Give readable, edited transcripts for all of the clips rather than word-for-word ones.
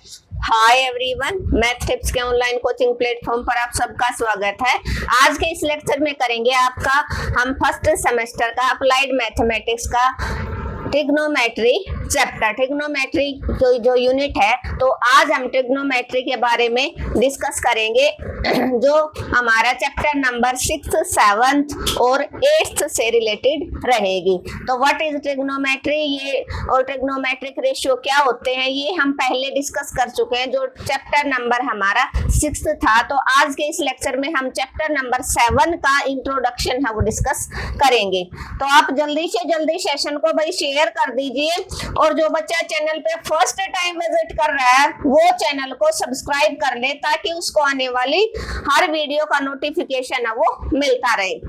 Hi everyone, math tips के online coaching platform पर आप सबका स्वागत है। आज के इस लेक्चर में करेंगे आपका हम फर्स्ट सेमेस्टर का अप्लाइड मैथमेटिक्स का ट्रिग्नोमेट्री चैप्टर, ट्रिग्नोमेट्री जो यूनिट है। तो आज हम ट्रिग्नोमेट्री के बारे में डिस्कस करेंगे जो हमारा चैप्टर नंबर 6, 7 और 8 से रिलेटेड रहेगी। तो व्हाट इज ट्रिग्नोमेट्री, ये और ट्रिग्नोमेट्रिक रेशियो क्या होते हैं, ये हम पहले डिस्कस कर चुके हैं जो चैप्टर नंबर हमारा 6 था। तो आज के इस लेक्चर में हम चैप्टर नंबर 7 का इंट्रोडक्शन है वो डिस्कस करेंगे। तो आप जल्दी से जल्दी सेशन को भाई शेयर कर दीजिए, और जो बच्चा चैनल पे फर्स्ट टाइम विजिट कर रहा है वो चैनल को सब्सक्राइब कर ले ताकि उसको आने वाली हर वीडियो का नोटिफिकेशन है वो मिलता रहे।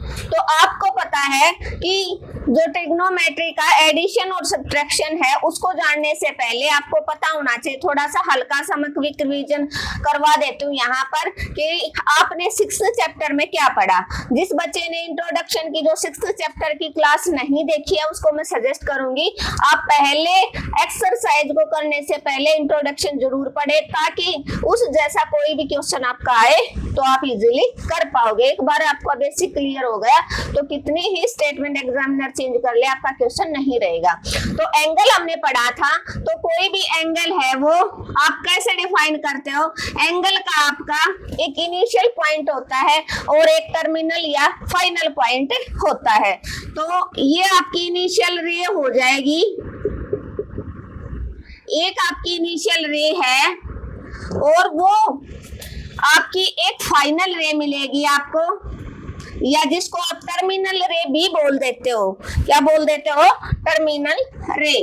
तो आपको पता है कि जो ट्रिग्नोमेट्री का एडिशन और सब्ट्रैक्शन है उसको जानने से पहले आपको पता होना चाहिए, थोड़ा सा हल्का सा मैं क्विक रिवीजन करवा देती हूँ यहाँ पर कि आपने 6th चैप्टर में क्या पढ़ा। जिस बच्चे ने इंट्रोडक्शन की जो 6th चैप्टर की क्लास नहीं देखी है उसको मैं सजेस्ट करूंगी आप पहले एक्सरसाइज को करने से पहले इंट्रोडक्शन जरूर पढ़े ताकि उस जैसा कोई भी क्वेश्चन आपका आए तो आप इजीली कर पाओगे। एक बार आपका बेसिक क्लियर हो गया तो कितनी ही स्टेटमेंट एग्जामिनर चेंज कर ले आपका क्वेश्चन नहीं रहेगा। तो एंगल हमने पढ़ा था, तो कोई भी एंगल है वो आप कैसे डिफाइन करते हो। एंगल का आपका एक इनिशियल पॉइंट होता है और एक टर्मिनल या फाइनल पॉइंट होता है। तो ये आपकी इनिशियल रे हो जाएगी, एक आपकी इनिशियल रे है और वो आपकी एक फाइनल रे मिलेगी आपको, या जिसको आप टर्मिनल रे भी बोल देते हो। क्या बोल देते हो? टर्मिनल रे।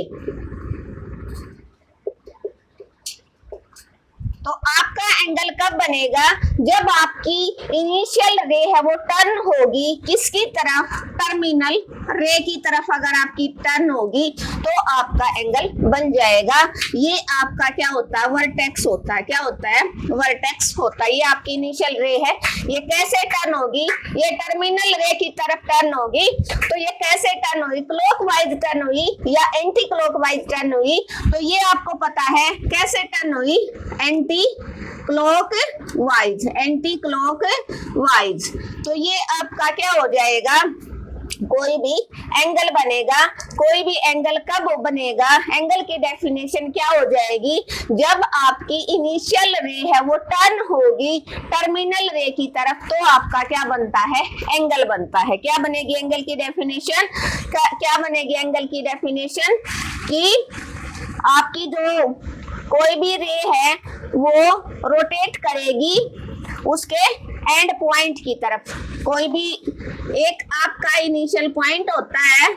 तो आपका एंगल कब बनेगा? जब आपकी इनिशियल रे है वो टर्न होगी किसकी तरफ? टर्मिनल रे की तरफ अगर आपकी टर्न होगी तो आपका एंगल बन जाएगा। ये आपका क्या होता है? वर्टेक्स होता है। क्या होता है? वर्टेक्स होता है। ये आपकी इनिशियल रे है, ये कैसे टर्न होगी? ये टर्मिनल रे की तरफ टर्न होगी। तो ये कैसे टर्न होगी? क्लॉकवाइज टर्न हुई या एंटी क्लॉकवाइज टर्न हुई? तो ये आपको पता है कैसे टर्न हुई? Anti clockwise, anti clockwise. तो ये आपका क्या हो जाएगा? कोई भी एंगल बनेगा। कोई भी एंगल कब बनेगा? एंगल की डेफिनेशन क्या हो जाएगी? जब आपकी इनिशियल रे है वो टर्न होगी टर्मिनल रे की तरफ तो आपका क्या बनता है? एंगल बनता है। क्या बनेगी एंगल की डेफिनेशन? क्या बनेगी एंगल की डेफिनेशन? कि आपकी जो कोई भी रे है वो रोटेट करेगी उसके एंड पॉइंट की तरफ। कोई भी एक आपका इनिशियल पॉइंट होता है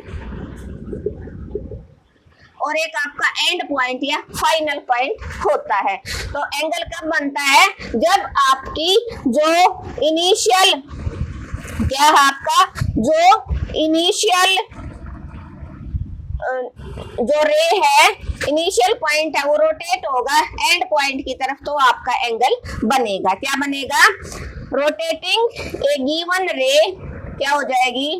और एक आपका एंड पॉइंट या फाइनल पॉइंट होता है। तो एंगल कब बनता है? जब आपकी जो इनिशियल क्या है आपका जो इनिशियल जो रे है, इनिशियल पॉइंट है वो रोटेट होगा एंड पॉइंट की तरफ तो आपका एंगल बनेगा। क्या बनेगा? रोटेटिंग ए गिवन रे क्या हो जाएगी?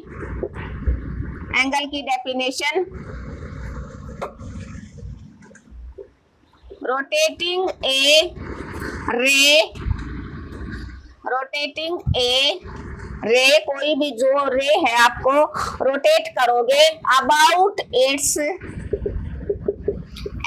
एंगल की डेफिनेशन रोटेटिंग ए रे, रोटेटिंग ए रे, कोई भी जो रे है आपको रोटेट करोगे about it's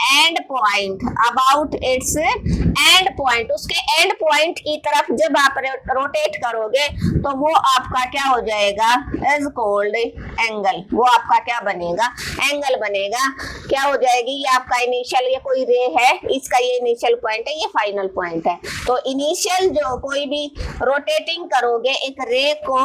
and point, about it's and point, उसके एंड पॉइंट की तरफ जब आप रोटेट करोगे तो वो आपका क्या हो जाएगा? Is called angle. वो आपका क्या बनेगा? एंगल बनेगा। क्या हो जाएगी? ये आपका इनिशियल, ये कोई रे है, इसका ये इनिशियल पॉइंट है, ये फाइनल पॉइंट है। तो इनिशियल जो कोई भी रोटेटिंग करोगे एक रे को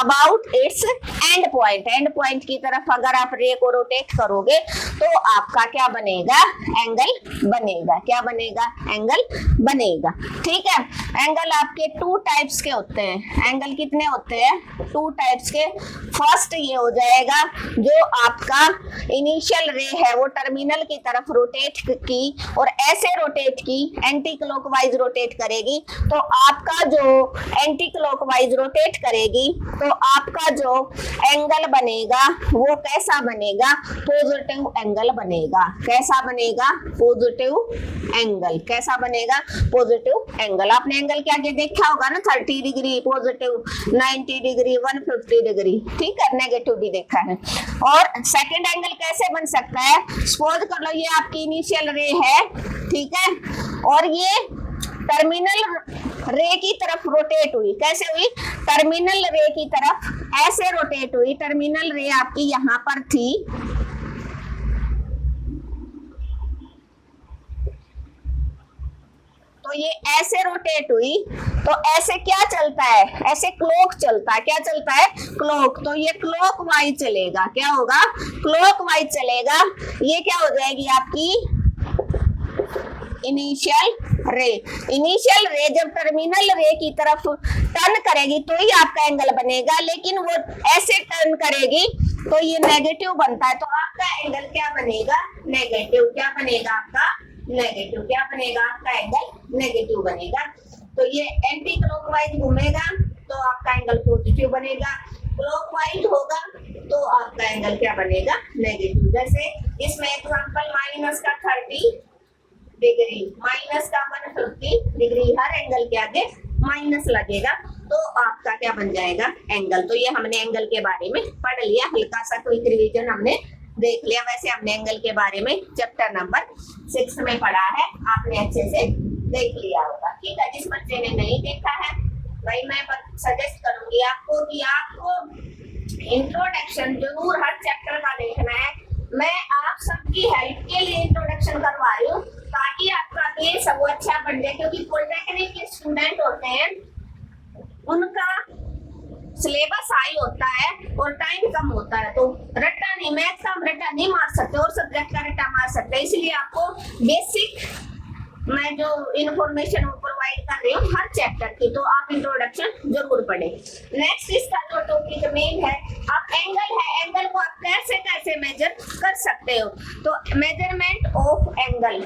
अबाउट इट्स एंड पॉइंट की तरफ अगर आप रे को रोटेट करोगे तो आपका क्या बनेगा? एंगल बनेगा। क्या बनेगा? एंगल बनेगा। ठीक है। एंगल आपके 2 टाइप्स के होते हैं। एंगल कितने होते हैं? 2 टाइप्स के। फर्स्ट ये हो जाएगा जो आपका इनिशियल रे है वो टर्मिनल की तरफ रोटेट की और ऐसे रोटेट की, एंटी क्लॉकवाइज रोटेट करेगी तो आपका जो एंटी क्लॉकवाइज रोटेट करेगी तो आपका जो एंगल बनेगा वो कैसा बनेगा? पॉजिटिव एंगल बनेगा। कैसा बनेगा? बनेगा पॉजिटिव एंगल। कैसा बनेगा? Positive angle. आपने एंगल के आगे देखा होगा ना, 30 डिग्री पॉजिटिव, 90 डिग्री, 150 डिग्री, ठीक है, नेगेटिव भी देखा है। और सेकंड एंगल कैसे बन सकता है? सपोज कर लो ये आपकी इनिशियल रे है, ठीक है, और ये टर्मिनल रे की तरफ रोटेट हुई। कैसे हुई? टर्मिनल रे की तरफ ऐसे रोटेट हुई। टर्मिनल रे आपकी यहां पर थी, तो ये ऐसे रोटेट हुई, तो ऐसे क्या चलता है? ऐसे क्लॉक चलता है। क्या चलता है? क्लॉक। तो ये क्लॉक वाइज चलेगा। क्या होगा? क्लॉक वाइज चलेगा। ये क्या हो जाएगी आपकी इनिशियल रे। इनिशियल रे जब टर्मिनल रे की तरफ टर्न करेगी तो ही आपका एंगल बनेगा, लेकिन वो ऐसे टर्न करेगी तो ये नेगेटिव बनता है। तो आपका एंगल क्या बनेगा? नेगेटिव। क्या बनेगा आपका? नेगेटिव। क्या बनेगा? आपका एंगल नेगेटिव बनेगा। तो ये एंटी क्लॉकवाइज घूमेगा तो आपका एंगल पॉजिटिव बनेगा, क्लॉकवाइज होगा तो आपका एंगल क्या बनेगा? नेगेटिव। जैसे इसमें एग्जांपल माइनस का 30 डिग्री, माइनस का 150 डिग्री, हर एंगल के आगे माइनस लगेगा तो आपका क्या बन जाएगा? एंगल। तो ये हमने एंगल के बारे में पढ़ लिया, हल्का सा क्विक रिवीजन हमने देख लिया। वैसे हमने एंगल के बारे में चैप्टर नंबर 6 में पढ़ा है, आपने अच्छे से देख लिया होगा, ठीक है। जिस बच्चे ने नहीं देखा है भाई, मैं सजेस्ट करूंगी आपको कि आपको इंट्रोडक्शन जरूर हर चैप्टर का देखना है। मैं आप सबकी हेल्प के लिए इंट्रोडक्शन करवा रही हूँ ताकि आपका बेस वो अच्छा बन जाए, क्योंकि पॉलिटेक्निक के स्टूडेंट होते हैं, उनका सिलेबस हाई होता है और टाइम कम होता है, तो रट्टा नहीं, मैथ का रट्टा नहीं मार सकते और सब्जेक्ट का रट्टा मार सकते हैं। इसलिए आपको बेसिक मैं जो इन्फॉर्मेशन प्रोवाइड कर रही हूँ हर चैप्टर की, तो आप इंट्रोडक्शन जरूर पढ़ें। नेक्स्ट इसका जो टॉपिक मेन है, अब एंगल है। एंगल को आप कैसे कैसे मेजर कर सकते हो? तो मेजरमेंट ऑफ एंगल,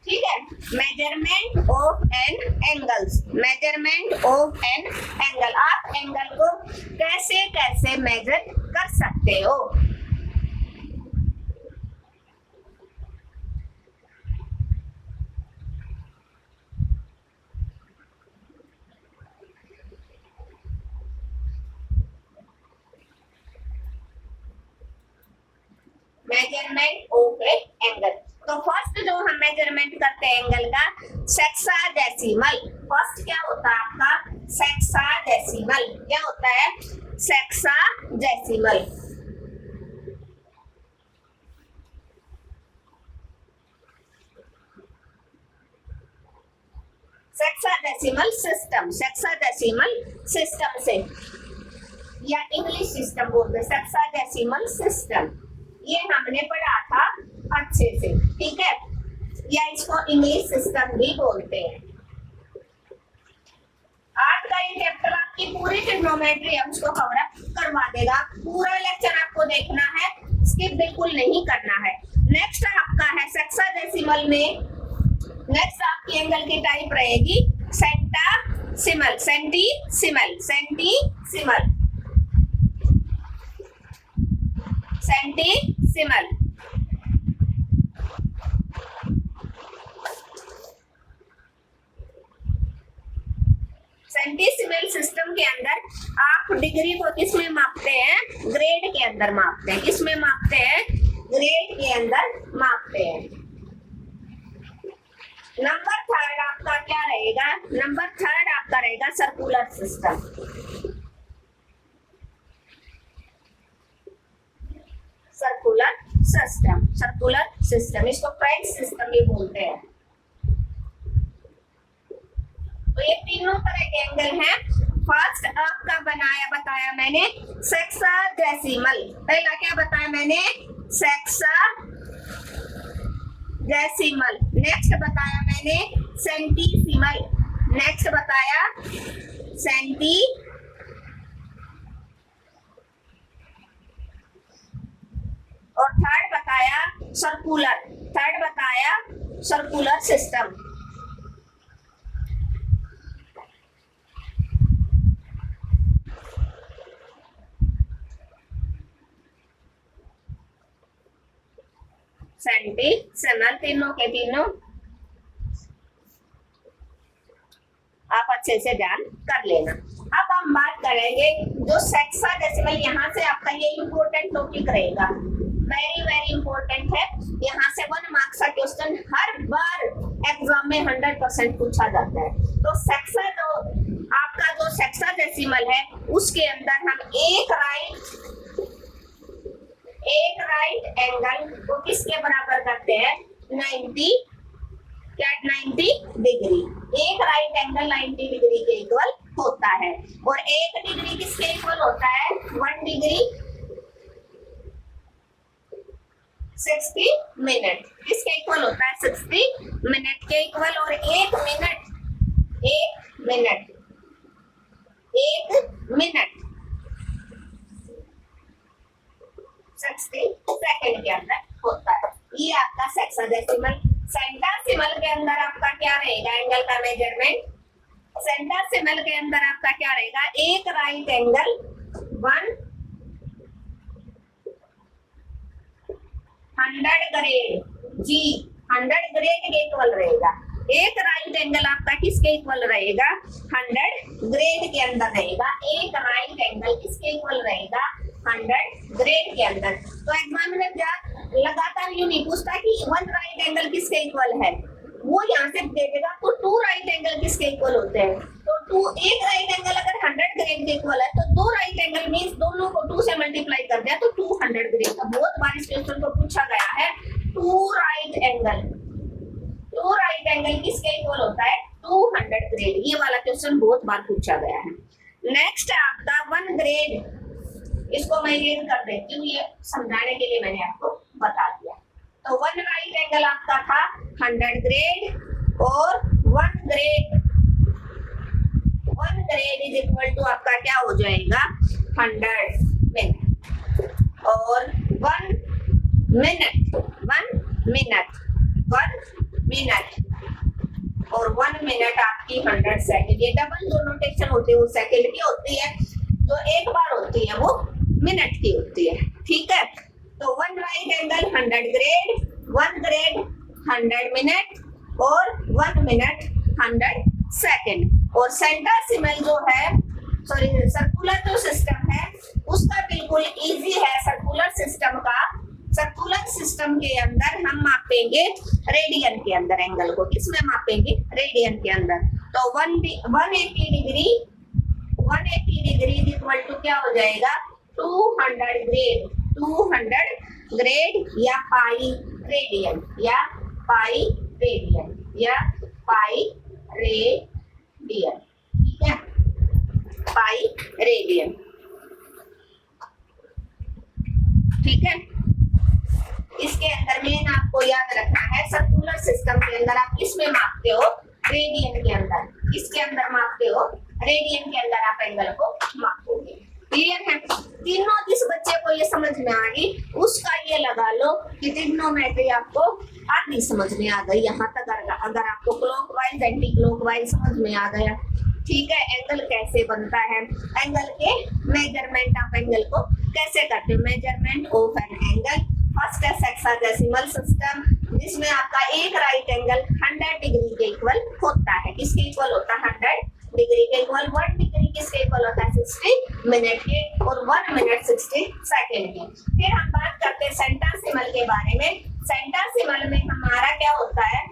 ठीक है। Measurement of an angles, measurement of an angle. आप एंगल को कैसे कैसे मेजर कर सकते हो? Measurement of a angle. तो फर्स्ट जो हम मेजरमेंट करते हैं एंगल का, सेक्साडेसिमल। फर्स्ट क्या होता है आपका? सेक्साडेसिमल। क्या होता है? Sexagesimal. Sexagesimal system, sexagesimal system से या इंग्लिश सिस्टम बोलते हैं, सेक्साडेसिमल सिस्टम। ये हमने पढ़ा था अच्छे से, ठीक है, या इसको इंग्लिश सिस्टम भी बोलते हैं। आज का ये चैप्टर आपकी पूरी ट्रिग्नोमेट्री हम उसको कवर अप करवा देगा। पूरा लेक्चर आपको देखना है, स्किप बिल्कुल नहीं करना है। नेक्स्ट आपका है सेक्साडेसिमल में, नेक्स्ट आपकी एंगल की टाइप रहेगी सेंटासिमल, सेंटीसिमल, सेंटीसिमल, सेंटीसिमल। सेंटीसिमल सिस्टम के अंदर आप डिग्री को किसमें मापते हैं? ग्रेड के अंदर मापते हैं। किसमें मापते हैं? ग्रेड के अंदर मापते हैं। नंबर थर्ड आपका क्या रहेगा? नंबर थर्ड आपका रहेगा circular system. Circular system, circular system, इसको फ्रेंच सिस्टम भी बोलते हैं। तो ये तीनों तरह के एंगल हैं। फर्स्ट आपका बताया मैंने सेक्साडेसिमल। पहला क्या बताया मैंने? सेक्साडेसिमल। नेक्स्ट बताया मैंने सेंटीसिमल। नेक्स्ट बताया सेंटी, और थर्ड बताया सर्कुलर। थर्ड बताया सर्कुलर सिस्टम। सेंटीसिमल, तीनों के तीनों आप अच्छे से ध्यान कर लेना। अब हम बात करेंगे जो सेक्साडेसिमल, यहाँ से आपका ये इम्पोर्टेंट टॉपिक रहेगा, वेरी वेरी इंपॉर्टेंट है। यहाँ से 1 मार्क्स का क्वेश्चन हर बार एग्जाम में 100% पूछा जाता है। तो आपका जो सेक्साडेसिमल है उसके अंदर हम एक राइट एंगल को किसके बराबर करते हैं, 90 डिग्री। एक राइट एंगल 90 डिग्री के इक्वल होता है, और 1 डिग्री किसके इक्वल होता है, 1 डिग्री 60 मिनट किसके इक्वल होता है, 60 मिनट के इक्वल। और 1 मिनट 60 सेकंड के अंदर होता है। ये आपका सेक्साडेसिमल। सेंटासिमल के अंदर आपका क्या रहेगा, एंगल का मेजरमेंट। सेंटासिमल के अंदर आपका क्या रहेगा, एक राइट एंगल 100 ग्रेड जी, 100 ग्रेड के इक्वल रहेगा। एक राइट एंगल आपका किसके इक्वल रहेगा, 100 ग्रेड के अंदर रहेगा। एक राइट एंगल किसके इक्वल रहेगा, 100 ग्रेड के अंदर। तो एग्जामिनर क्या लगातार यूं नहीं पूछता कि 1 राइट एंगल किसके इक्वल है, वो यहाँ से दे देगा तो 2 राइट एंगल किसके इक्वल होते हैं। तो एक राइट एंगल अगर 100 ग्रेड के इक्वल है तो 2 राइट एंगल मींस दोनों को 2 से मल्टीप्लाई कर दिया तो 200 ग्रेड का। बहुत बार इस क्वेश्चन को पूछा गया है। 2 राइट एंगल किसके इक्वल होता है, 200 ग्रेड। ये वाला क्वेश्चन बहुत बार पूछा गया है। नेक्स्ट है आपका 1 ग्रेड। इसको मैं रीड कर देती हूँ, ये समझाने के लिए मैंने आपको बता दिया। तो 1 राइट एंगल आपका था 100 ग्रेड, और 1 ग्रेड इज इक्वल टू आपका क्या हो जाएगा, 100 मिनट। और 1 मिनट और 1 मिनट आपकी 100 सेकंड। ये डबल जो नोटेशन होती है वो सेकंड की होती है, जो एक बार होती है वो मिनट की होती है। ठीक है, तो 1 right angle 100 grade, 1 grade 100 minute, और 1 मिनट 100 सेकंड। और सेंटासिमल जो है, सॉरी सर्कुलर जो सिस्टम है उसका बिल्कुल इजी है। सर्कुलर सिस्टम के अंदर हम मापेंगे रेडियन के अंदर एंगल को। किसमें मापेंगे, रेडियन के अंदर। तो 180 डिग्री इक्वल टू क्या हो जाएगा, 200 ग्रेड या पाई रेडियन ठीक है, पाई रेडियन। ठीक है, इसके अंदर मेन आपको याद रखना है, सर्कुलर सिस्टम के अंदर आप किसमें मापते हो, रेडियन के अंदर। किसके अंदर मापते हो, रेडियन के अंदर आप एंगल को मापोगे। क्लियर है, तीनों जिस बच्चे को ये समझ में आ गई उसका ये लगा लो कि ट्रिग्नोमेट्री आपको आधी समझ में आ गई। यहाँ तक अगर आपको क्लॉकवाइज एंटी क्लॉकवाइज समझ में आ गया। ठीक है, एंगल कैसे बनता है, एंगल के मेजरमेंट, आप एंगल को कैसे करते हो, measurement of an angle. First है सेक्साडेसिमल सिस्टम, जिसमें आपका एक राइट एंगल 100 डिग्री के इक्वल होता है। किसके इक्वल होता है, 100 डिग्री के इक्वल। 1 डिग्री किसके इक्वल होता है, 60 मिनट के, और 1 मिनट 60 सेकंड के। फिर हम बात करते हैं सेंटासिमल के बारे में। सेंटासिमल में हमारा क्या होता है,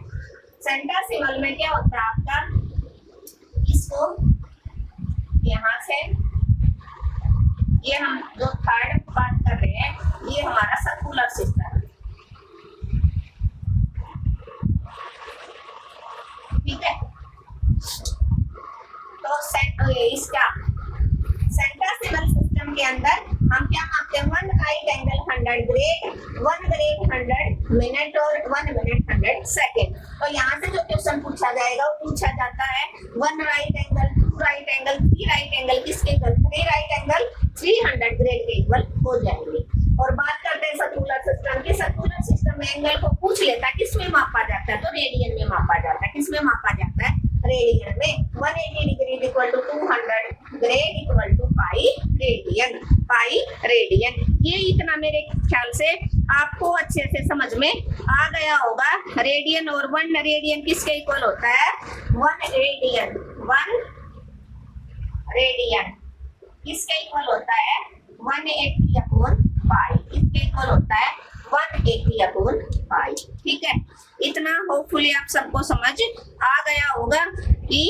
सेंटासिमल में क्या होता है आपका, इसको यहाँ से ये हम जो थर्ड बात कर रहे हैं ये हमारा सर्कुलर सिस्टम है। ठीक है, तो इसका सेंटासिमल सिस्टम के अंदर हम क्या मापते हैं, 1 right angle 100 grade, 1 grade 100 minute, और 1 मिनट 100 सेकंड। तो यहाँ से जो क्वेश्चन पूछा जाएगा वो पूछा जाता है 1 right angle, 2 right angle, 3 right angle किसके इक्वल, 3 राइट एंगल 300 ग्रेड के इक्वल हो जाएंगे। और बात करते हैं सर्कुलर सिस्टम की। सर्कुलर सिस्टम में एंगल को पूछ लेता है किसमें मापा जाता है, तो रेडियन में मापा जाता है। किसमें मापा जाता है, रेडियन में। 180 degree equal to 200 grade equal to pi radian. ये इतना मेरे ख्याल से आपको अच्छे से समझ में आ गया होगा। रेडियन और 1 रेडियन किसके इक्वल होता है? 1 रेडियन। 1 रेडियन किसके इक्वल होता है? 180 अपॉन पाई। किसके इक्वल होता है? 180 अपॉन पाई। ठीक है, इतना होपफुली आप सबको समझ आ गया होगा कि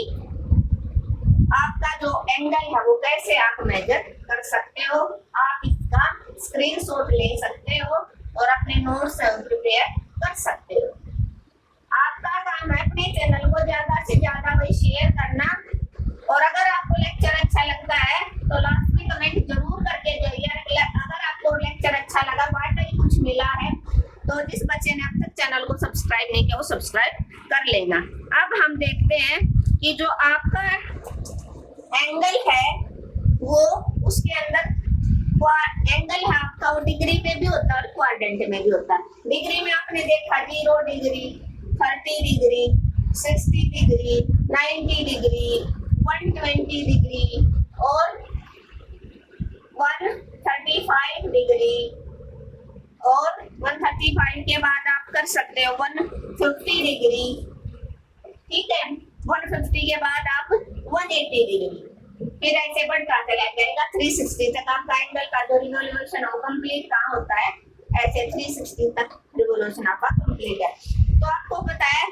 आपका जो एंगल है वो कैसे आप मेजर कर सकते हो। आप इसका स्क्रीनशॉट ले सकते हो और अपने नोट्स प्रिपेयर कर सकते हो। आपका काम है अपने चैनल को ज्यादा से ज्यादा भाई शेयर करना, और अगर आपको लेक्चर अच्छा लगता है तो लास्ट में कमेंट जरूर करके जाइए। अगर आपको लेक्चर अच्छा लगा, वाकई कुछ मिला है, तो जिस बच्चे ने अब तक चैनल को सब्सक्राइब नहीं किया वो सब्सक्राइब कर लेना। अब हम देखते हैं कि जो आपका एंगल है वो उसके अंदर एंगल है आपका, वो डिग्री में भी होता है और क्वाड्रेंट में भी होता है। डिग्री में आपने देखा 0 degree, 30 degree, 60 degree, 90 degree, 120 degree और 135 डिग्री, और 135 के बाद आप कर सकते हो 150 डिग्री। ठीक है, 150 के बाद आप 180 डिग्री, फिर ऐसे बढ़ता चला जाएगा 360 तक आपका एंगल का जो रिवोल्यूशन हो कंप्लीट कहाँ होता है, ऐसे 360 तक रिवोल्यूशन आपका कंप्लीट है। तो आपको पता है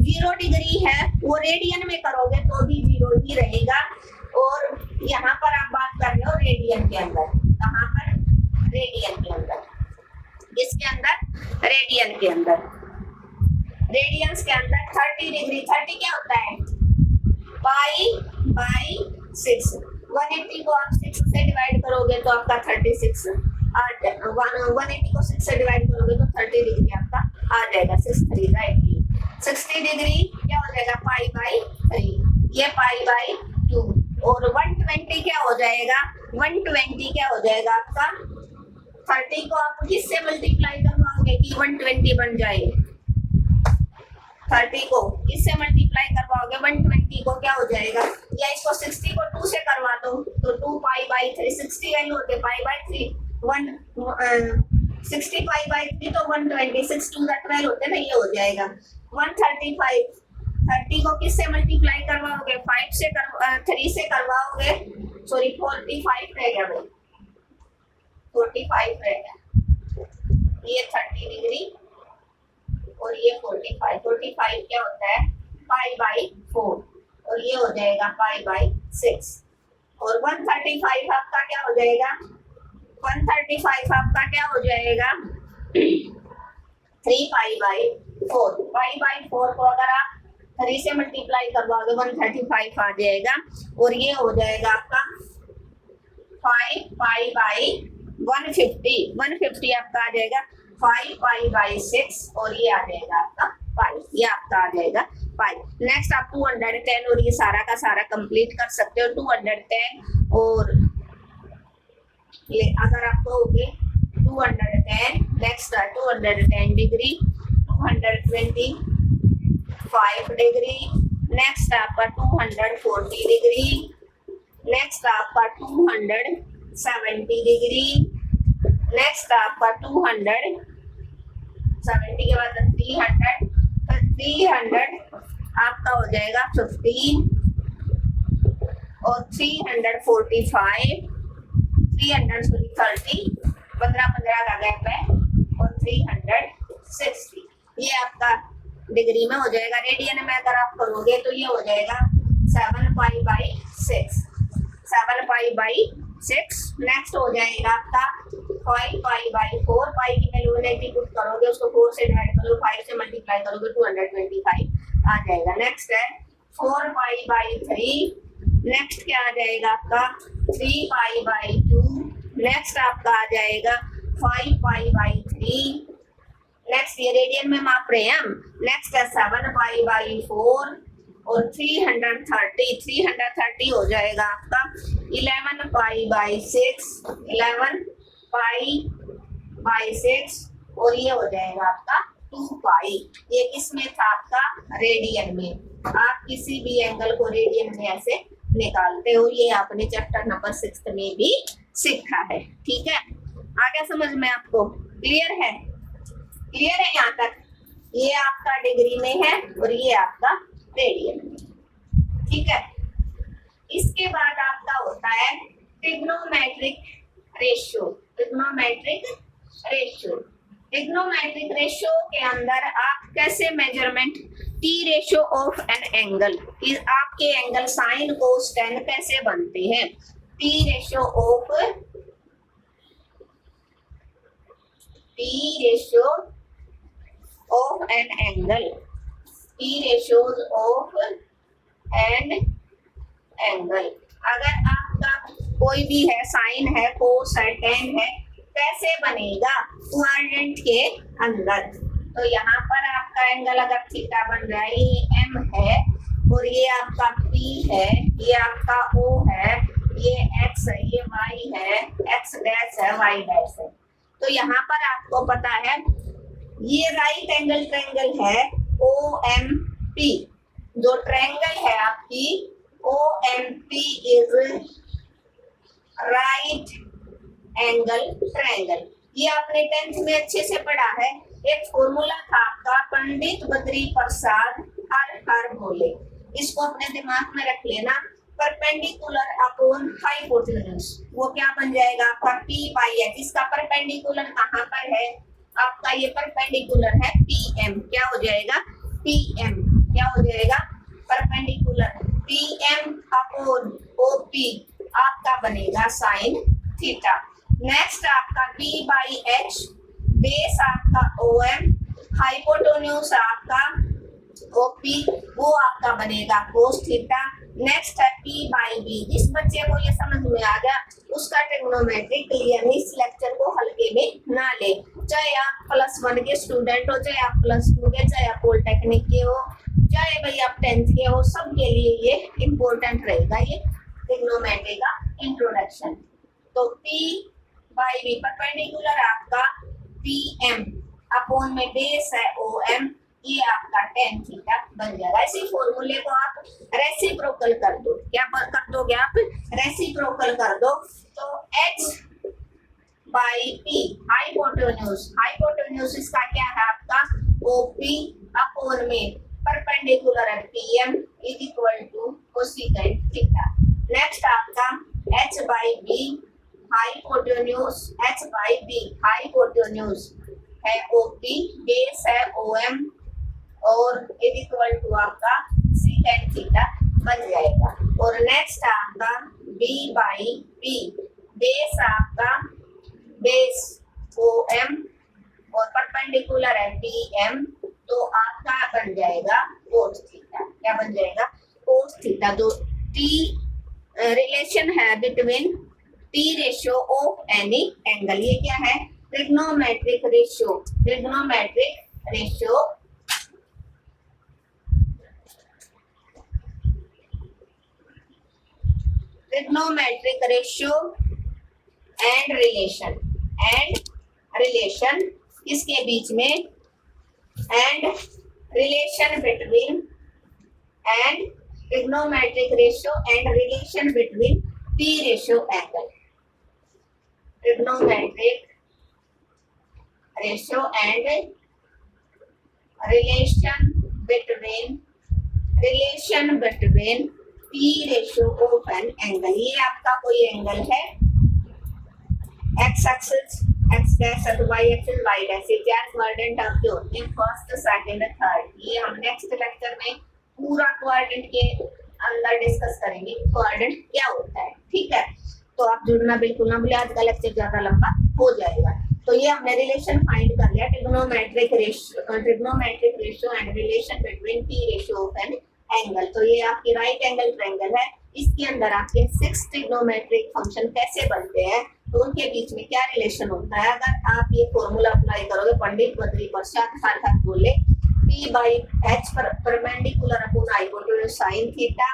0 डिग्री है वो रेडियन में करोगे तो भी 0 ही रहेगा, और यहाँ पर आप बात कर रहे हो रेडियन के अंदर। कहाँ पर? रेडियन के अंदर। किसके अंदर? रेडियन के अंदर। रेडियंस के अंदर 30 डिग्री, 30 क्या होता है? Pi by 6। 180 को आप 6 से डिवाइड करोगे तो आपका 36 आ जाएगा। 180 को 6 से डिवाइड करोगे तो 30 डिग्री आपका आ जाएगा। 6 3 80। 60 डिग्री क्या हो जाएगा? पाई बाई 3, ये पाई बाई 2। और 120 क्या हो जाएगा? 120 क्या हो जाएगा आपका? 30 को आप किससे मल्टीप्लाई करवाओगे कि 120 बन जाए? 30 को किससे मल्टीप्लाई करवाओगे? 120 को क्या हो जाएगा? या इसको 60 को 2 से करवा दो तो 2 पाई बाई 3। 60 वैल्यू होते पाई बाई 3, 60 पाई बाई 3 तो 120, 6 2 12 होते ना, ये हो जाएगा 135। 30 को किससे मल्टीप्लाई करवाओगे? 3 से करवाओगे, सॉरी 45 रह गया भाई, 45 रह गया। ये 30 डिग्री और ये 45। 45 क्या होता है? पाई बाई 4, और ये हो जाएगा पाई बाई 6। और 135 आपका क्या हो जाएगा? 135 आपका क्या हो जाएगा? 3 पाई बाई 4। पाई बाई 4 को अगर आप 3 से मल्टीप्लाई करवाओगे 135 आ जाएगा, और ये हो जाएगा आपका 5 पाई बाई 150। 150 आपका आ जाएगा 5 पाई बाई 6, और ये आ जाएगा आपका पाई। ये आपका आ जाएगा पाई। नेक्स्ट आप 210 और ये सारा का सारा कंप्लीट कर सकते हो। 210 और अगर आप कहोगे 210, नेक्स्ट 210 डिग्री, 225 डिग्री, नेक्स्ट आपका 240 डिग्री, नेक्स्ट आपका 270 डिग्री, नेक्स्ट आपका 270 के बाद 300, 300 आपका हो जाएगा 15, और 345, 330, 15 का गैप है, और 360 ये आपका डिग्री में हो जाएगा। रेडियन में अगर आप करोगे तो ये हो जाएगा 7 pi by 6, 7 pi by 6। Next हो जाएगा आपका 5 पाई बाई 4। पाई की वैल्यू नेगेटिव पुट करोगे, उसको 4 से डिवाइड करोगे, 5 से मल्टीप्लाई करोगे 225 आ जाएगा। नेक्स्ट है 4 पाई बाई 3। नेक्स्ट क्या आ जाएगा आपका 3 पाई बाई 2। नेक्स्ट आपका आ जाएगा 5 पाई बाई 3। नेक्स्ट ये रेडियन में माप रहे हैं हम। नेक्स्ट है 7 पाई बाई 4 और 330 हो जाएगा आपका 11 पाई बाई 6, 11 पाई बाई 6, और ये हो जाएगा आपका 2 पाई। ये किसमें था? आपका रेडियन में। आप किसी भी एंगल को रेडियन में ऐसे निकालते हो। ये आपने चैप्टर नंबर 6 में भी सीखा है। ठीक है, आ गया समझ में आपको? क्लियर है? क्लियर है यहाँ तक? ये आपका डिग्री में है और ये आपका रेडियन में, ठीक है। इसके बाद आपका होता है trigonometric ratio. Trigonometric ratio, trigonometric ratio के अंदर आप कैसे measurement T ratio of an angle, आपके एंगल साइन कोस टेन कैसे बनते हैं। T ratio of an angle, T ratios of an angle. अगर आपका कोई भी है, साइन है, कोस है, टेन है, कैसे बनेगा क्वाड्रेंट के अंदर। तो यहाँ पर आपका एंगल अगर थीटा बन रहा है, ये एम है और ये आपका पी है, ये आपका ओ है, ये एक्स है, ये वाई है, एक्स डैश है, वाई डैश है। तो यहाँ पर आपको पता है ये राइट एंगल ट्रायंगल है ओ एम पी। जो ट्रायंगल है आपकी O M P is right angle triangle. ये आपने 10th में अच्छे से पढ़ा है। एक फॉर्मूला था आपका, पंडित बद्री प्रसाद हर हर बोले। इसको अपने दिमाग में रख लेना। परपेंडिकुलर अपॉन हाइपोटेन्यूज, वो क्या बन जाएगा आपका पी बाई एच। इसका परपेंडिकुलर कहाँ पर है आपका, ये परपेंडिकुलर है पी एम। क्या हो जाएगा पी एम, क्या हो जाएगा perpendicular P M upon O P, आपका बनेगा साइन थीटा। नेक्स्ट आपका बी बाई एच, बेस आपका ओ एम, हाइपोटेन्यूज आपका ओ पी, वो आपका बनेगा कोस थीटा। नेक्स्ट है पी बाई बी। जिस बच्चे को ये समझ में आ गया उसका ट्रिग्नोमेट्रिक क्लियर है। इस लेक्चर को हल्के में ना ले, चाहे आप +1 के स्टूडेंट हो, चाहे आप +2 के, चाहे आप पॉलिटेक्निक के हो, चाहे भाई आप 10th के हो, सबके लिए ये इम्पोर्टेंट रहेगा ये ट्रिग्नोमेट्री का इंट्रोडक्शन। तो पी बाई बी परपेंडिकुलर आपका पी एम अपॉन में बेस है ओ एम, ये आपका tan थीटा बन जाएगा। इसी फॉर्मूले को आप रेसिप्रोकल कर दो। क्या कर दोगे आप? रेसिप्रोकल कर दो। तो h by p hypotenuse, hypotenuse इसका क्या है आपका OP अपॉन में परपेंडिकुलर है PM is equal to cosecant theta. Next आपका h by b hypotenuse, h by b hypotenuse है OP, बेस है OM और इज इक्वल टू आपका सेकेंड थीटा बन जाएगा। और नेक्स्ट आपका b बाई p, बेस आपका बेस OM और परपेंडिकुलर है PM, तो आपका बन जाएगा कोस थीटा। क्या बन जाएगा कोस थीटा। जो T रिलेशन है between T ratio of any angle, ये क्या है trigonometric ratio. Trigonometric ratio trigonometric ratio and relation किसके बीच में, and relation between, and trigonometric ratio and relation between P ratio angle. Trigonometric ratio and relation between P ratio of an angle. ये आपका कोई angle है, x axis x dash और y axis y dash, ये चार quadrant आपके होते हैं, फर्स्ट सेकंड थर्ड। ये हम नेक्स्ट लेक्चर में पूरा क्वाड्रेंट के अंदर डिस्कस करेंगे क्वाड्रेंट क्या होता है, ठीक है। तो आप जुड़ना बिल्कुल ना भूलें, आज का लेक्चर ज्यादा लंबा हो जाएगा। तो ये हमने रिलेशन फाइंड कर लिया, trigonometric ratio and relation between P ratio of an angle. तो ये आपकी राइट एंगल ट्रायंगल है, इसके अंदर आपके 6 ट्रिग्नोमेट्रिक फंक्शन कैसे बनते हैं, तो उनके बीच में क्या रिलेशन होता है। अगर आप ये फॉर्मूला अप्लाई करोगे, पंडित बद्री प्रसाद हर हर बोले, P by H perpendicular upon hypotenuse sine theta,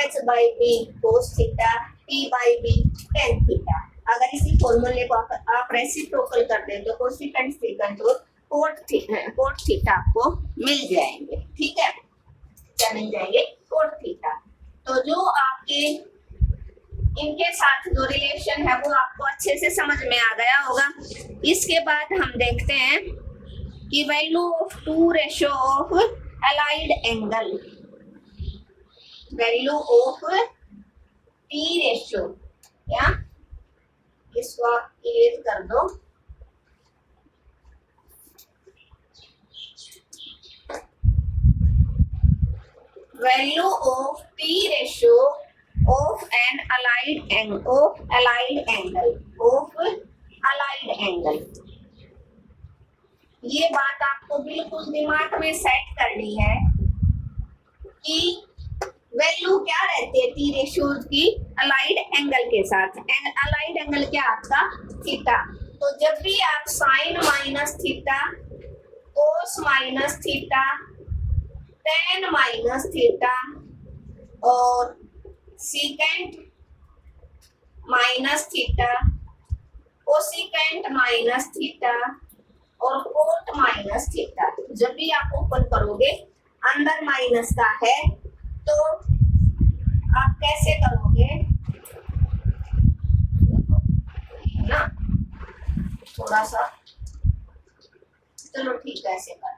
H by B cos theta, P by B tan theta. अगर इसी फॉर्मूले को आप रेसिप्रोकल कर दें तो कोसेकेंट सेकंड और कोट थीटा आपको मिल जाएंगे, ठीक है। क्या मिल जाएंगे कोट थीटा। तो जो आपके इनके साथ जो रिलेशन है वो आपको अच्छे से समझ में आ गया होगा। इसके बाद हम देखते हैं कि value of two ratio of allied angle, value of T ratio, क्या इसको आप क्लियर कर दो। Value of T ratio of an allied angle, of allied angle। ये बात आपको बिल्कुल दिमाग में सेट करनी है कि वैल्यू क्या रहती है टी रेशियो की अलाइड एंगल के साथ। अलाइड एंगल क्या आपका थीटा। तो जब भी आप sine minus theta, cos minus theta, tan minus theta और secant minus theta, cosecant minus theta और कोट माइनस थीटा, जब भी आप ओपन करोगे अंदर माइनस का है तो आप कैसे करोगे ना, थोड़ा सा, चलो ठीक है ऐसे कर।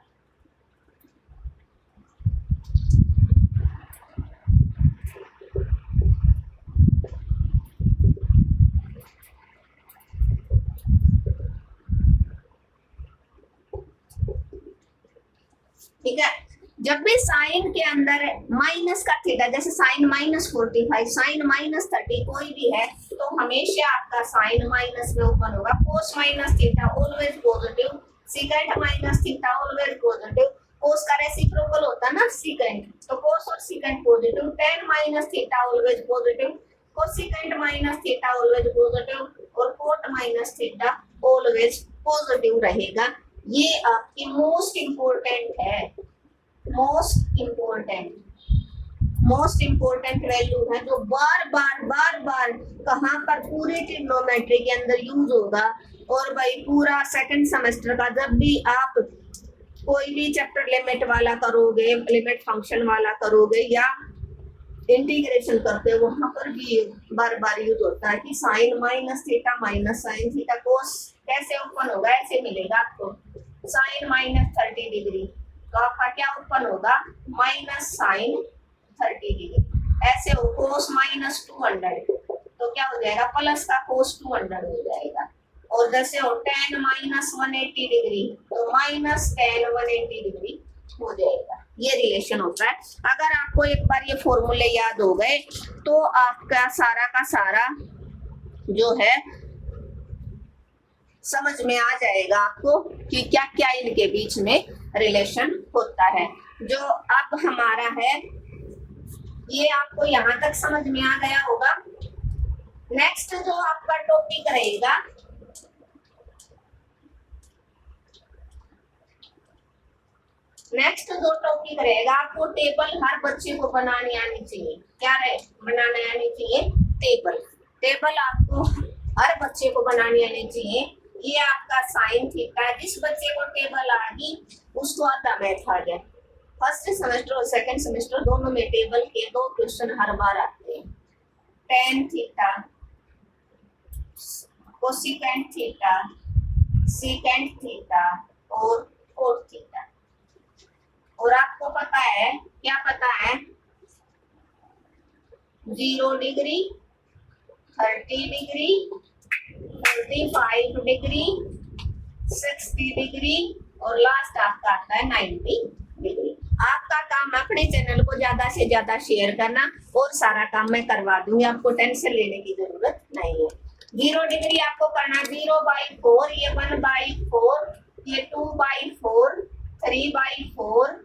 ठीक है, जब भी साइन के अंदर माइनस का थीटा, जैसे साइन -45, साइन -30 कोई भी है तो हमेशा आपका साइन माइनस में ओपन होगा। Cos minus theta always positive, secant minus theta always positive. Cos का रेसिप्रोकल होता है ना सीकेंट, तो कोस और secant positive. Tan minus theta always positive, cosecant minus theta always positive और cot minus theta always positive रहेगा। ये आपकी मोस्ट इंपोर्टेंट है, मोस्ट इंपोर्टेंट वैल्यू है जो बार बार कहाँ पर पूरे ट्रिग्नोमेट्री के अंदर यूज होगा। और भाई पूरा सेकंड सेमेस्टर का जब भी आप कोई भी चैप्टर लिमिट वाला करोगे, लिमिट फंक्शन वाला करोगे या इंटीग्रेशन करते हो, वहां पर भी बार यूज होता है कि sine minus theta minus sine theta. Cos कैसे ओपन होगा, ऐसे मिलेगा आपको साइन -30 डिग्री, तो आपका क्या ओपन होगा माइनस साइन 30 डिग्री। ऐसे हो कोस -200 तो क्या हो जाएगा प्लस का कोस 200 हो जाएगा। और जैसे हो tan -180 डिग्री तो -tan 180 डिग्री हो जाएगा। ये रिलेशन होता है। अगर आपको एक बार ये फॉर्मूले याद हो गए तो आपका सारा का सारा जो है समझ में आ जाएगा आपको कि क्या क्या इनके बीच में रिलेशन होता है। जो अब हमारा है ये आपको यहाँ तक समझ में आ गया होगा। नेक्स्ट जो आपका टॉपिक रहेगा आपको टेबल हर बच्चे को बनानी आनी चाहिए। क्या रहे बनाने आनी चाहिए टेबल आपको हर बच्चे को बनानी आनी चाहिए। ये आपका साइन थीटा, जिस बच्चे को टेबल आ गई उसको आधा मैथ आ जाए। फर्स्ट सेमेस्टर और सेकंड सेमेस्टर दोनों में टेबल के 2 क्वेश्चन हर बार आते हैं। Tan theta, cosecant theta, secant theta और कोट थीटा। और आपको पता है क्या पता है 0 डिग्री, 30 डिग्री, 45 डिग्री, 60 डिग्री और लास्ट आपका आता है 90 डिग्री। आपका काम अपने चैनल को ज्यादा से ज्यादा शेयर करना और सारा काम मैं करवा दूंगी, आपको टेंशन लेने की जरूरत नहीं है। 0 डिग्री आपको करना 0/4, ये 1/4, ये 2/4, 3/4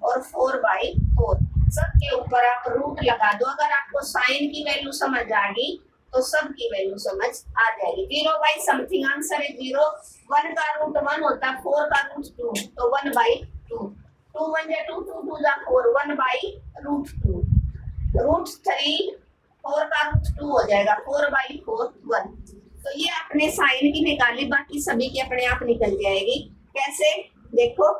और 4/4। सबके ऊपर आप रूट लगा दो। अगर आपको साइन की वैल्यू समझ आ गई तो सब की वैल्यू समझ आ जाएगी। 0/समथिंग आंसर है 0। 1 का रूट 1 होता है, 4 का रूट 2 तो 1/2। 2 1 जा 2, 2 2 जा 4, 1/√2। √3, 4 का रूट 2 हो जाएगा 4/4, 1। तो ये अपने साइन की निकाली, बाकी सभी की अपने आप निकल जाएगी। कैसे देखो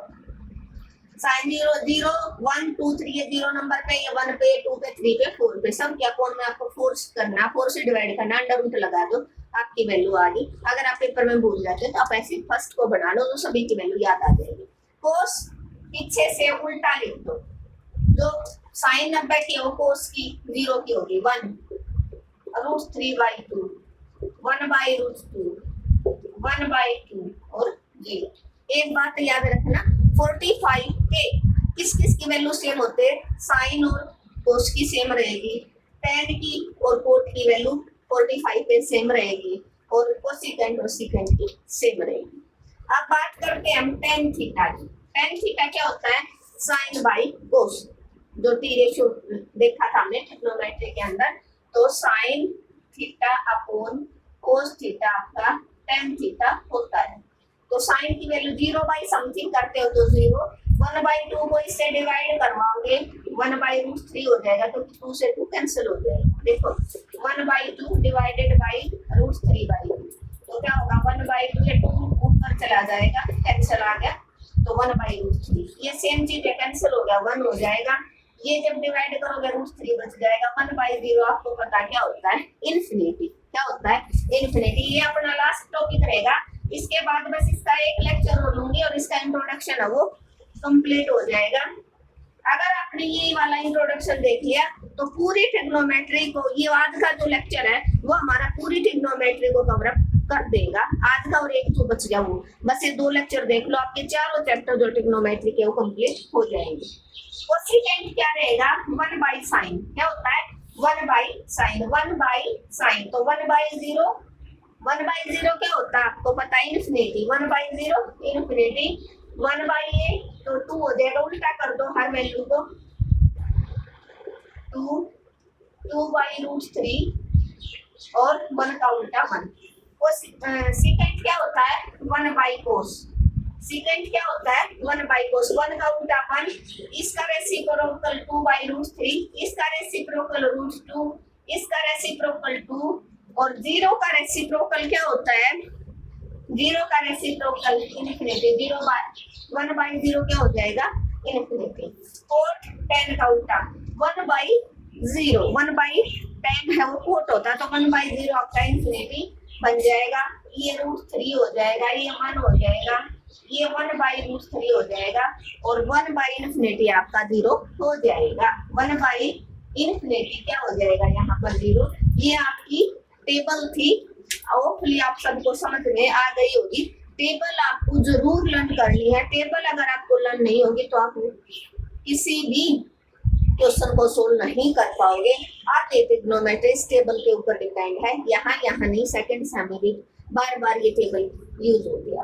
साइन 0 0 1 2 3 ये 0 नंबर पे, ये 1 पे, 2 पे, 3 पे, 4 पे, सब क्या कोण में आपको फोर्स करना, 4 से डिवाइड करना, अंडर रूट लगा दो, आपकी वैल्यू आ गई। अगर आप पेपर में भूल जाते हैं तो आप ऐसे फर्स्ट को बना लो तो सभी की वैल्यू याद आ जाएगी। कोस पीछे से उल्टा लिख दो, जो साइन 90 की हो कोस की 0 की होगी 1 √3/2 1/√2 1/2 और 0। एक बात याद रखना 45 पे किस किस की वैल्यू सेम होते हैं, साइन और कोस की सेम रहेगी, tan की और कोट की वैल्यू 45 पे सेम रहेगी और कोसिकेंट और सीकेंट की सेम रहेगी। अब बात करते हैं हम tan थीटा की। tan थीटा क्या होता है, साइन बाई कोस, जो टी रेशियो देखा था हमने ट्रिग्नोमेट्री के अंदर, तो sine theta upon cos theta आपका tan थीटा होता है। तो साइन की वैल्यू 0 समथिंग करते हो तो 0, 1/2 को इससे डिवाइड करवाओगे 1/√3 हो जाएगा, तो 2 से 2 कैंसिल हो जाएगा। देखो 1/2 डिवाइडेड बाई √3/2, तो क्या होगा 1/2, ये 2 ऊपर चला जाएगा, कैंसिल आ गया, तो 1/√3, ये सेम चीज है, कैंसिल हो गया, 1 हो जाएगा। ये जब डिवाइड करोगे √3 बच जाएगा, 1/0 आपको पता क्या होता है, इन्फिनिटी। क्या होता है, इन्फिनिटी। ये अपना लास्ट टॉपिक रहेगा, इसके बाद बस इसका एक लेक्चर और लूंगी और इसका इंट्रोडक्शन है वो कंप्लीट हो जाएगा। अगर आपने ये वाला इंट्रोडक्शन देख लिया तो पूरी ट्रिग्नोमेट्री को, ये आज का जो लेक्चर है वो हमारा पूरी ट्रिग्नोमेट्री को कवर अप कर देगा। आज का और एक जो बच गया वो, बस ये 2 लेक्चर देख लो, आपके चारों चैप्टर जो ट्रिग्नोमेट्री के वो कंप्लीट हो जाएंगे। कोसिकेंट क्या रहेगा, 1/sin, क्या होता है 1/sin, 1/sin, तो 1/0, 1/0 क्या होता है आपको पता है, इन्फिनिटी, 1/0 इन्फिनिटी, 1/a तो 2 हो जाएगा, उल्टा कर दो हर वैल्यू को, 2/√3 और 1 का उल्टा 1। सीकेंट क्या होता है, 1/cos, सीकेंट क्या होता है 1/cos, 1 का उल्टा 1, इसका रेसिप्रोकल 2/√3, इसका रेसिप्रोकल √2, इसका रेसिप्रोकल 2 और 0 का रेसिप्रोकल क्या होता है, 0 का रेसिप्रोकल इन्फिनिटी, 1/0 क्या हो जाएगा, इन्फिनिटी। कोट tan का उल्टा 1/0, 1/tan है वो कोट होता है, तो 1/0 आपका इन्फिनिटी बन जाएगा, ये √3 हो जाएगा, ये 1 हो जाएगा, ये 1/√3 हो जाएगा और 1/इन्फिनिटी आपका 0 हो जाएगा। 1/इन्फिनिटी क्या हो जाएगा यहाँ पर 0। ये आपकी टेबल थी, होपफुली आप सबको समझ में आ गई होगी। टेबल आपको जरूर लर्न करनी है, टेबल अगर आपको लर्न नहीं होगी तो आप किसी भी क्वेश्चन को सोल्व नहीं कर पाओगे। आते ट्रिग्नोमेट्री टेबल के ऊपर डिपेंड है, यहाँ नहीं, सेकंड सेम में भी बार बार ये टेबल यूज हो गया,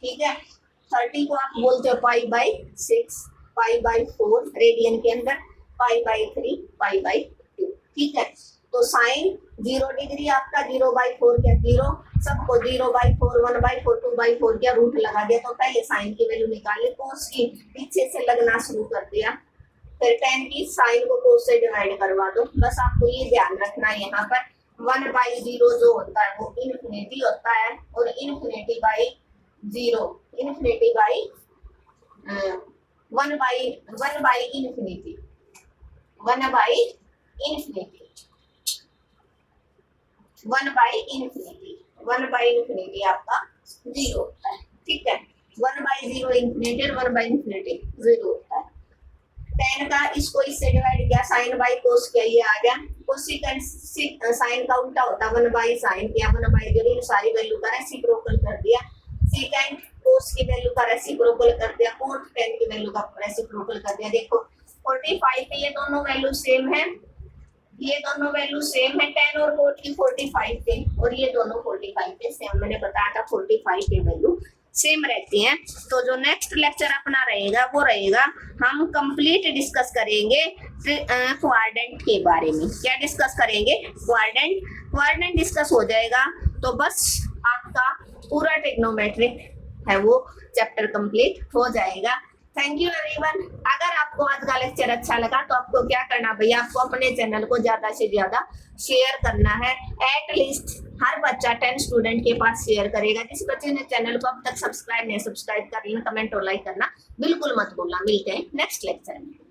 ठीक है। 30 को आप बोलते हो π/6, π/4 रेडियन के अंदर, π/3, π/2, ठीक है। तो साइन 0 डिग्री आपका 0/4 क्या 0, सबको 0/4, 1/4, 2/4 क्या रूट लगा दिया, तो पहले साइन की वैल्यू निकाली, कोस की पीछे से लगना शुरू कर दिया, फिर tan की साइन को कोस से डिवाइड करवा दो। बस आपको ये ध्यान रखना है यहाँ पर 1/0 जो होता है वो इन्फिनिटी होता है और इन्फिनिटी बाई 0, इन्फिनिटी बाई 1/इन्फिनिटी, 1/इन्फिनिटी आपका 0 होता है, ठीक है। 1/0 इन्फिनिटी और 1/इन्फिनिटी 0 होता है। tan का इसको इससे डिवाइड किया, साइन बाई कोस किया, ये आ गया। कोसिकेंट साइन का उल्टा होता है 1/sin किया, 1/0 सारी वैल्यू का रेसिप्रोकल कर दिया, सीकेंट कोस की वैल्यू का रेसिप्रोकल कर दिया, कोट tan की वैल्यू का रेसिप्रोकल कर दिया। देखो 45 पे ये दोनों वैल्यू सेम है, ये दोनों वैल्यू सेम है, tan और कोट की 45 पे, और ये दोनों 45 पे सेम, मैंने बताया था 45 पे वैल्यू सेम रहती हैं। तो जो नेक्स्ट लेक्चर अपना रहेगा वो रहेगा, हम कंप्लीट डिस्कस करेंगे क्वाड्रेंट के बारे में। क्या डिस्कस करेंगे, क्वाड्रेंट डिस्कस हो जाएगा तो बस आपका पूरा ट्रिग्नोमेट्रिक है वो चैप्टर कंप्लीट हो जाएगा। Thank you everyone. अगर आपको आज का लेक्चर अच्छा लगा तो आपको क्या करना भैया, आपको अपने चैनल को ज्यादा से ज्यादा शेयर करना है। एटलीस्ट हर बच्चा 10 स्टूडेंट के पास शेयर करेगा। जिस बच्चे ने चैनल को अब तक सब्सक्राइब नहीं, सब्सक्राइब कर लेना, कमेंट और लाइक करना बिल्कुल मत भूलना। मिलते हैं नेक्स्ट लेक्चर में।